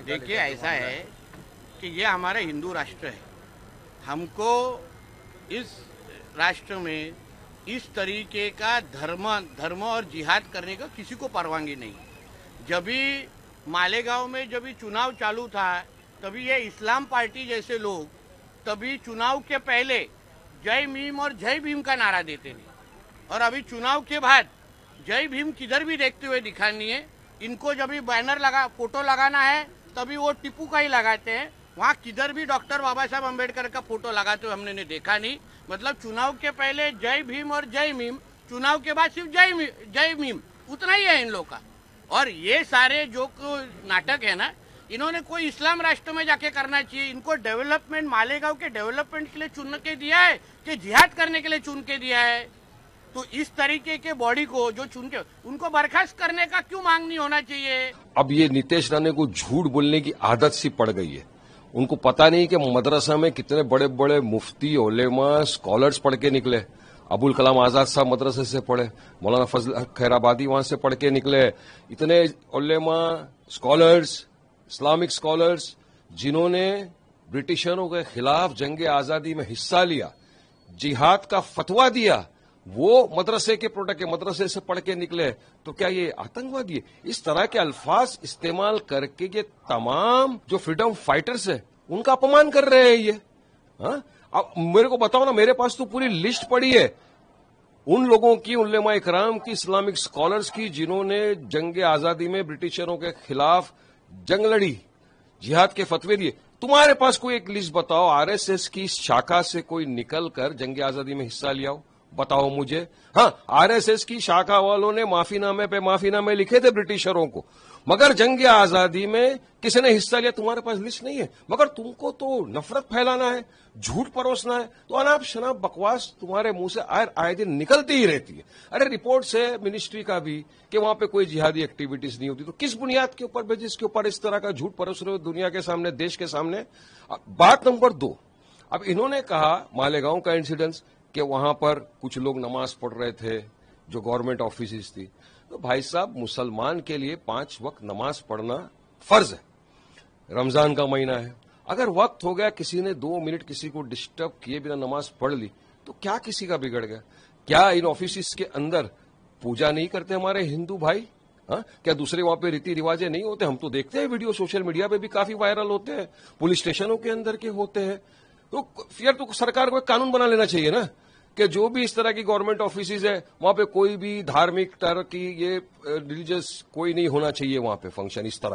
देखिए ऐसा है कि ये हमारा हिंदू राष्ट्र है। हमको इस राष्ट्र में इस तरीके का धर्म और जिहाद करने का किसी को परवानगी नहीं। जब भी मालेगांव में जब भी चुनाव चालू था तभी ये इस्लाम पार्टी जैसे लोग तभी चुनाव के पहले जय मीम और जय भीम का नारा देते थे, और अभी चुनाव के बाद जय भीम किधर भी देखते हुए दिखानी है। इनको जब भी बैनर लगा फोटो लगाना है तभी वो टिप्पू का ही लगाते हैं। वहाँ किधर भी डॉक्टर बाबा साहब अम्बेडकर का फोटो लगाते हुए हमने देखा नहीं। मतलब चुनाव के पहले जय भीम और जय मीम, चुनाव के बाद सिर्फ जय मीम, उतना ही है इन लोग का। और ये सारे जो नाटक है ना, इन्होंने कोई इस्लाम राष्ट्र में जाके करना चाहिए। इनको डेवलपमेंट मालेगांव के डेवलपमेंट के लिए चुन के दिया है कि जिहाद करने के लिए चुन के दिया है? तो इस तरीके के बॉडी को जो चुन के उनको बर्खास्त करने का क्यों मांग नहीं होना चाहिए? अब ये नीतीश राणे को झूठ बोलने की आदत सी पड़ गई है। उनको पता नहीं कि मदरसा में कितने बड़े बड़े मुफ्ती, उलेमा, स्कॉलर्स पढ़ के निकले। अबुल कलाम आजाद साहब मदरसे से पढ़े, मौलाना फजल खैराबादी वहां से पढ़ के निकले। इतने उलेमा, स्कॉलर्स, इस्लामिक स्कॉलर्स जिन्होंने ब्रिटिशरों के खिलाफ जंग आजादी में हिस्सा लिया, जिहाद का फतवा दिया, वो मदरसे के प्रोडक्ट के मदरसे से पढ़ के निकले। तो क्या ये आतंकवादी है? इस तरह के अल्फाज इस्तेमाल करके ये तमाम जो फ्रीडम फाइटर्स है उनका अपमान कर रहे हैं ये। हाँ, अब मेरे को बताओ ना, मेरे पास तो पूरी लिस्ट पड़ी है उन लोगों की, उलेमा इकराम की, इस्लामिक स्कॉलर्स की, जिन्होंने जंग आजादी में ब्रिटिशरों के खिलाफ जंग लड़ी, जिहाद के फतवे दिए। तुम्हारे पास कोई एक लिस्ट बताओ, आरएसएस की शाखा से कोई निकल कर जंग आजादी में हिस्सा लिया हो, बताओ मुझे। हाँ, आरएसएस की शाखा वालों ने माफीनामे पे माफीनामे लिखे थे ब्रिटिशरों को, मगर जंग आजादी में किसी ने हिस्सा लिया? तुम्हारे पास लिस्ट नहीं है। मगर तुमको तो नफरत फैलाना है, झूठ परोसना है, तो अनाप शनाप बकवास तुम्हारे मुंह से आए दिन निकलती ही रहती है। अरे रिपोर्ट है मिनिस्ट्री का भी कि वहां पे कोई जिहादी एक्टिविटीज नहीं होती, तो किस बुनियाद के ऊपर बेसिस के ऊपर इस तरह का झूठ परोस रहे हो दुनिया के सामने, देश के सामने? बात नंबर 2, अब इन्होंने कहा मालेगांव का इंसिडेंस कि वहां पर कुछ लोग नमाज पढ़ रहे थे जो गवर्नमेंट ऑफिस थी। तो भाई साहब, मुसलमान के लिए 5 वक्त नमाज पढ़ना फर्ज है। रमजान का महीना है, अगर वक्त हो गया किसी ने 2 मिनट किसी को डिस्टर्ब किए बिना नमाज पढ़ ली तो क्या किसी का बिगड़ गया? क्या इन ऑफिस के अंदर पूजा नहीं करते हमारे हिंदू भाई? हाँ, क्या दूसरे वहां पे रीति रिवाजें नहीं होते? हम तो देखते हैं वीडियो, सोशल मीडिया पे भी काफी वायरल होते हैं, पुलिस स्टेशनों के अंदर के होते हैं। तो फिर तो सरकार को एक कानून बना लेना चाहिए ना कि जो भी इस तरह की गवर्नमेंट ऑफिसेज है वहां पे कोई भी धार्मिक तरह की ये रिलीजियस कोई नहीं होना चाहिए वहां पे फंक्शन इस तरह